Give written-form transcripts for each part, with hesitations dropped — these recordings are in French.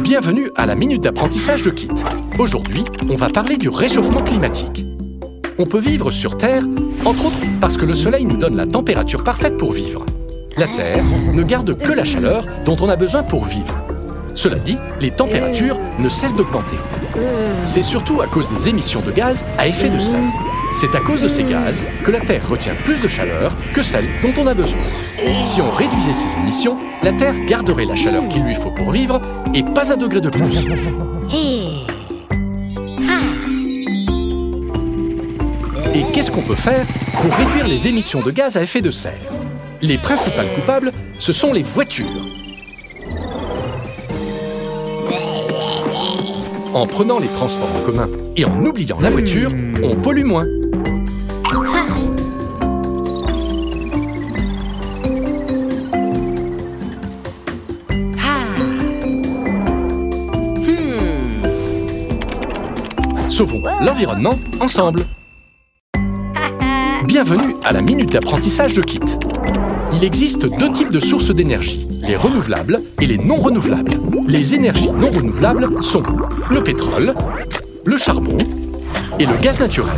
Bienvenue à la Minute d'apprentissage de Kit. Aujourd'hui, on va parler du réchauffement climatique. On peut vivre sur Terre, entre autres parce que le Soleil nous donne la température parfaite pour vivre. La Terre ne garde que la chaleur dont on a besoin pour vivre. Cela dit, les températures ne cessent d'augmenter. C'est surtout à cause des émissions de gaz à effet de serre. C'est à cause de ces gaz que la Terre retient plus de chaleur que celle dont on a besoin. Si on réduisait ces émissions, la Terre garderait la chaleur qu'il lui faut pour vivre et pas un degré de plus. Et qu'est-ce qu'on peut faire pour réduire les émissions de gaz à effet de serre? Les principales coupables, ce sont les voitures. En prenant les transports en commun et en oubliant la voiture, on pollue moins. Sauvons l'environnement ensemble. Bienvenue à la Minute d'apprentissage de Kit. Il existe deux types de sources d'énergie, les renouvelables et les non renouvelables. Les énergies non renouvelables sont le pétrole, le charbon et le gaz naturel.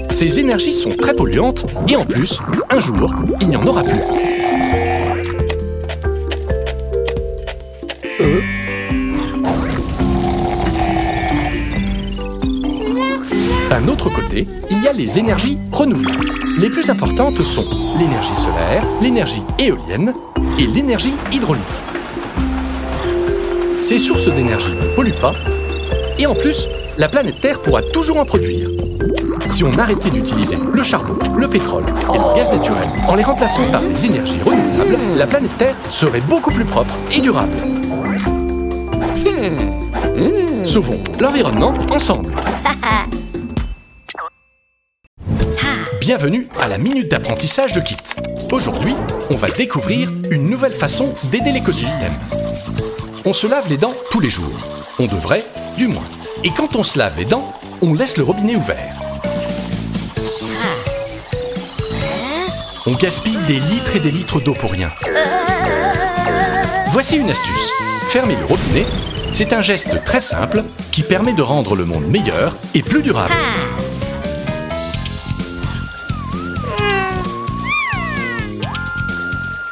Ces énergies sont très polluantes et en plus, un jour, il n'y en aura plus. D'un autre côté, il y a les énergies renouvelables. Les plus importantes sont l'énergie solaire, l'énergie éolienne et l'énergie hydraulique. Ces sources d'énergie ne polluent pas et en plus, la planète Terre pourra toujours en produire. Si on arrêtait d'utiliser le charbon, le pétrole et le gaz naturel en les remplaçant par des énergies renouvelables, la planète Terre serait beaucoup plus propre et durable. Sauvons l'environnement ensemble. Bienvenue à la Minute d'apprentissage de Kit. Aujourd'hui, on va découvrir une nouvelle façon d'aider l'écosystème. On se lave les dents tous les jours. On devrait, du moins. Et quand on se lave les dents, on laisse le robinet ouvert. On gaspille des litres et des litres d'eau pour rien. Voici une astuce. Fermer le robinet, c'est un geste très simple qui permet de rendre le monde meilleur et plus durable.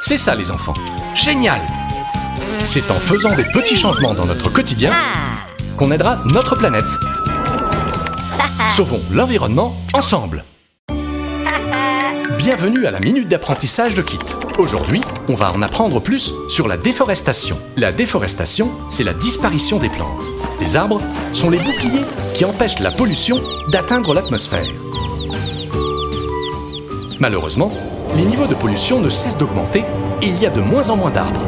C'est ça les enfants, génial! C'est en faisant des petits changements dans notre quotidien qu'on aidera notre planète. Sauvons l'environnement ensemble. Bienvenue à la Minute d'apprentissage de Kit. Aujourd'hui, on va en apprendre plus sur la déforestation. La déforestation, c'est la disparition des plantes. Les arbres sont les boucliers qui empêchent la pollution d'atteindre l'atmosphère. Malheureusement, les niveaux de pollution ne cessent d'augmenter et il y a de moins en moins d'arbres.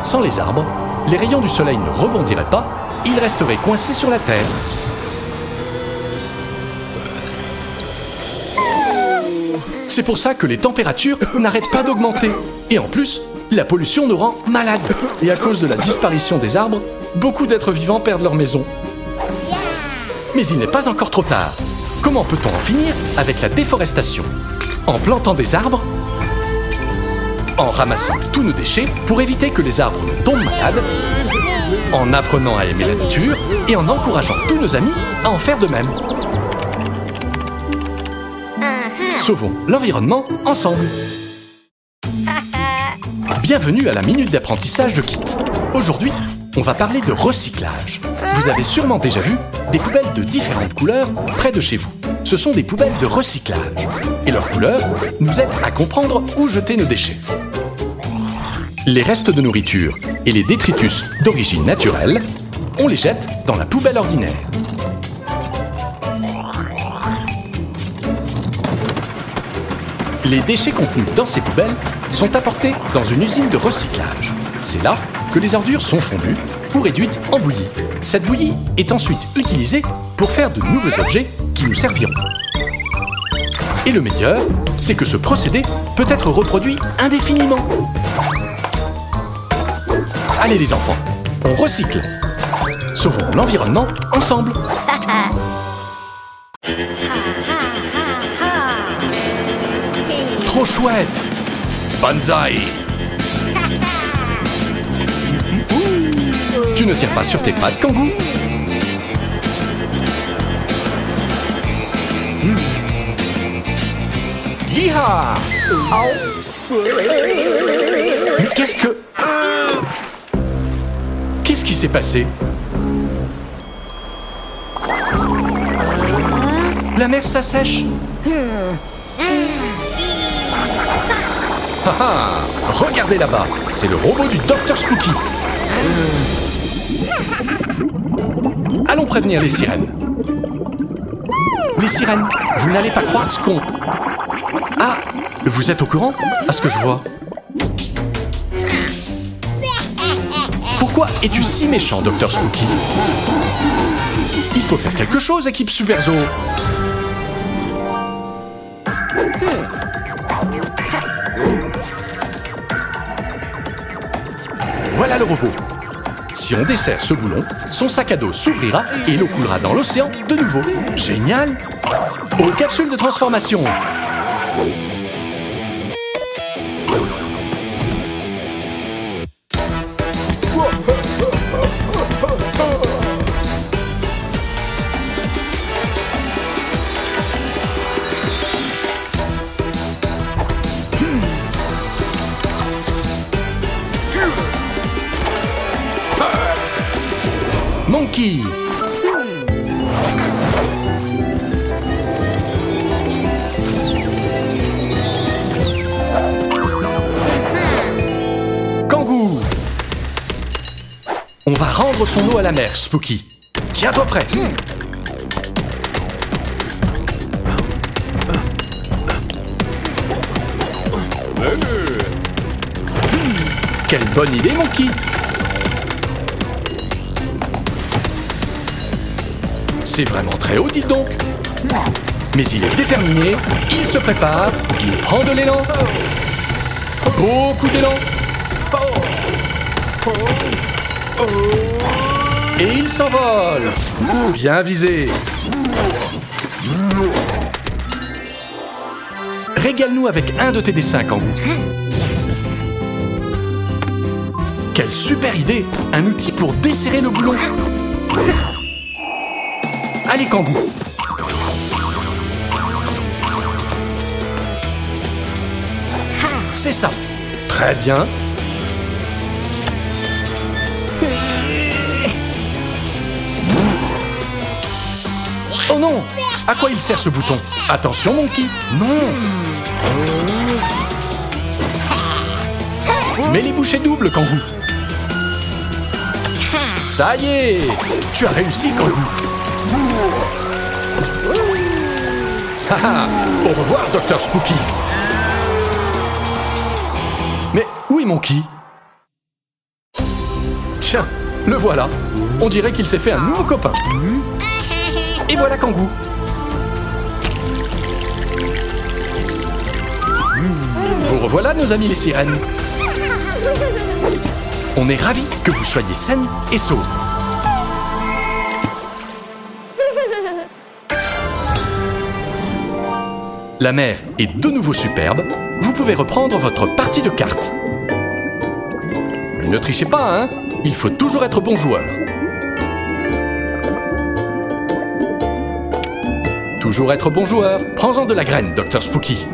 Sans les arbres, les rayons du soleil ne rebondiraient pas, ils resteraient coincés sur la Terre. C'est pour ça que les températures n'arrêtent pas d'augmenter. Et en plus, la pollution nous rend malades. Et à cause de la disparition des arbres, beaucoup d'êtres vivants perdent leur maison. Mais il n'est pas encore trop tard. Comment peut-on en finir avec la déforestation? En plantant des arbres, en ramassant tous nos déchets pour éviter que les arbres ne tombent malades, en apprenant à aimer la nature et en encourageant tous nos amis à en faire de même. Sauvons l'environnement ensemble. Bienvenue à la Minute d'apprentissage de Kit. Aujourd'hui, on va parler de recyclage. Vous avez sûrement déjà vu des poubelles de différentes couleurs près de chez vous. Ce sont des poubelles de recyclage. Et leurs couleurs nous aident à comprendre où jeter nos déchets. Les restes de nourriture et les détritus d'origine naturelle, on les jette dans la poubelle ordinaire. Les déchets contenus dans ces poubelles sont apportés dans une usine de recyclage. C'est là que les ordures sont fondues ou réduites en bouillie. Cette bouillie est ensuite utilisée pour faire de nouveaux objets qui nous serviront. Et le meilleur, c'est que ce procédé peut être reproduit indéfiniment. Allez les enfants, on recycle. Sauvons l'environnement ensemble. trop chouette! Banzai! Tu ne tiens pas sur tes pattes, Kangoo? Yeeha! Mais qu'est-ce que... Qu'est-ce qui s'est passé? La mer s'assèche. Ah ah! Regardez là-bas, c'est le robot du Dr Spooky. Allons prévenir les sirènes. Les sirènes, vous n'allez pas croire ce qu'on... Ah, vous êtes au courant? À ce que je vois. Pourquoi es-tu si méchant, Dr Spooky? Il faut faire quelque chose, équipe Super Zoo. Voilà le robot. Si on desserre ce boulon, son sac à dos s'ouvrira et l'eau coulera dans l'océan de nouveau. Génial! Aux capsules de transformation. Monkey. Kangoo. On va rendre son eau à la mer, Spooky. Tiens-toi prêt. Quelle bonne idée, Monkey. C'est vraiment très haut, dites donc. Mais il est déterminé, il se prépare, il prend de l'élan. Beaucoup d'élan. Et il s'envole. Bien visé. Régale-nous avec un de tes dessins, Kangoo. Quelle super idée! Un outil pour desserrer le boulon. Allez, Kangoo. C'est ça. Très bien. Oh non! À quoi il sert ce bouton? Attention, Monkey! Non! Mets les bouchées doubles, Kangoo. Ça y est! Tu as réussi, Kangoo. Haha! Au revoir, Dr Spooky. Mais où est Monkey? Tiens, le voilà. On dirait qu'il s'est fait un nouveau copain. Et voilà Kangoo. Vous revoilà, nos amis les sirènes. On est ravis que vous soyez saines et sauves. La mer est de nouveau superbe. Vous pouvez reprendre votre partie de cartes. Mais ne trichez pas, hein? Il faut toujours être bon joueur. Toujours être bon joueur. Prends-en de la graine, Dr Spooky.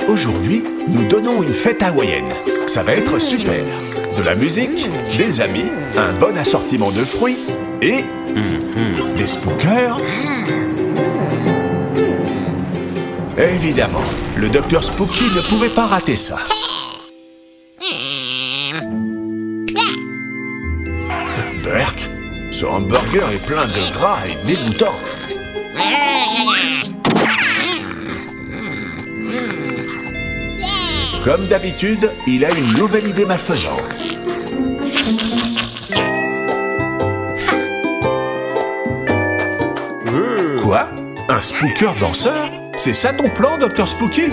Aujourd'hui, nous donnons une fête hawaïenne. Ça va être super. De la musique, des amis, un bon assortiment de fruits et des spookers. Évidemment, le Dr Spooky ne pouvait pas rater ça. Berk, ce hamburger est plein de gras et dégoûtant. Comme d'habitude, il a une nouvelle idée malfaisante. Quoi? Un spooker danseur? C'est ça ton plan, Dr Spooky?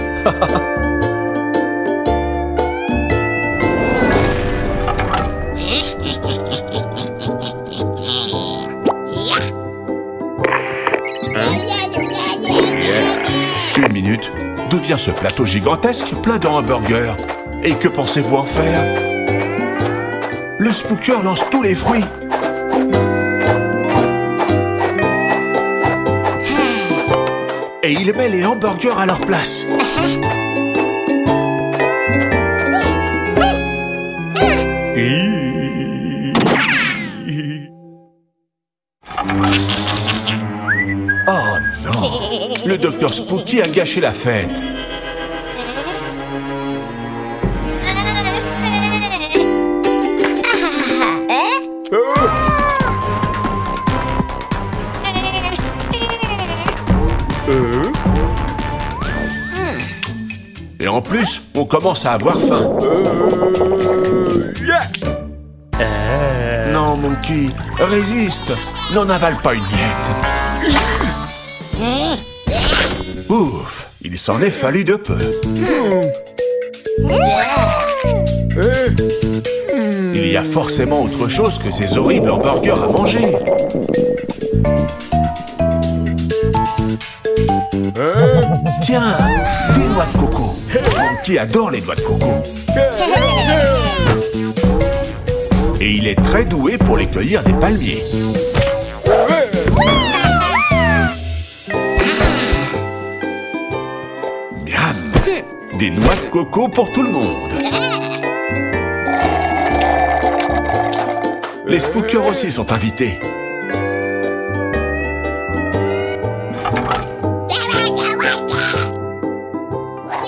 vient ce plateau gigantesque plein de hamburgers. Et que pensez-vous en faire? Le Spooker lance tous les fruits. Et il met les hamburgers à leur place. Oh non! Le Dr Spooky a gâché la fête. Et en plus, on commence à avoir faim. Non, Monkey, résiste. N'en avale pas une miette. Ouf, il s'en est fallu de peu. Il y a forcément autre chose que ces horribles hamburgers à manger. Tiens, des noix de coco. Monkey adore les noix de coco. Et il est très doué pour les cueillir des palmiers. Miam! Des noix de coco pour tout le monde. Les Spookers aussi sont invités.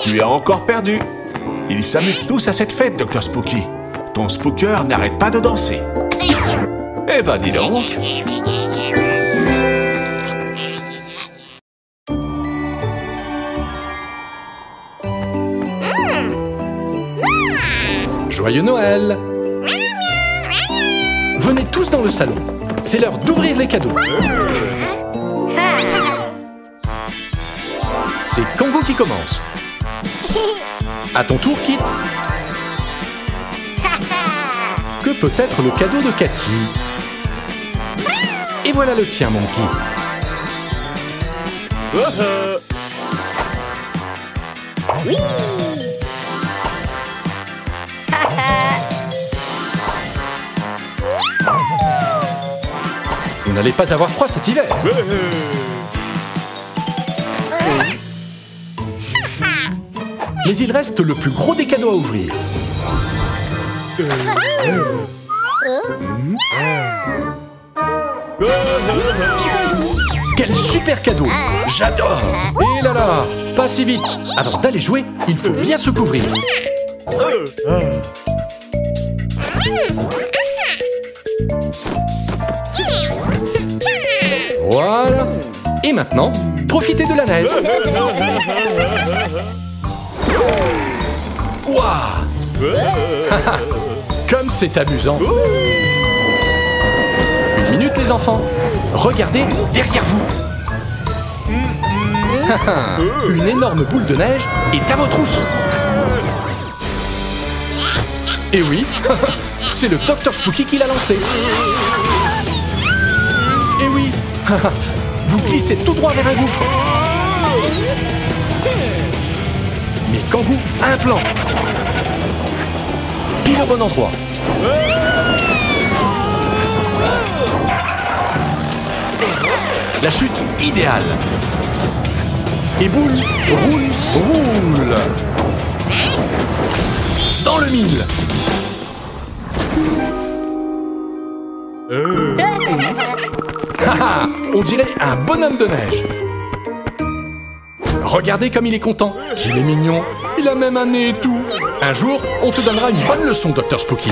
Tu as encore perdu. Ils s'amusent tous à cette fête, Dr Spooky. Ton Spooker n'arrête pas de danser. Eh ben, dis donc. Joyeux Noël! Venez tous dans le salon. C'est l'heure d'ouvrir les cadeaux. C'est Congo qui commence. À ton tour, Kit. Que peut être le cadeau de Cathy? Et voilà le tien, Monkey. Oui. Vous n'allez pas avoir froid cet hiver. Mais il reste le plus gros des cadeaux à ouvrir. Quel super cadeau! J'adore! Et là là, pas si vite! Avant d'aller jouer, il faut bien se couvrir. Voilà! Et maintenant, profitez de la neige! Waouh! Comme c'est amusant! Une minute, les enfants! Regardez derrière vous! Une énorme boule de neige est à vos trousses! Et oui, c'est le Dr Spooky qui l'a lancé! Et oui, vous glissez tout droit vers un gouffre! Mais Kangou a un plan! Pile au bon endroit! La chute idéale! Et boule, roule! Dans le mille! On dirait un bonhomme de neige! Regardez comme il est content! Qu'il est mignon! Il a même un nez et tout! Un jour, on te donnera une bonne leçon, Dr Spooky!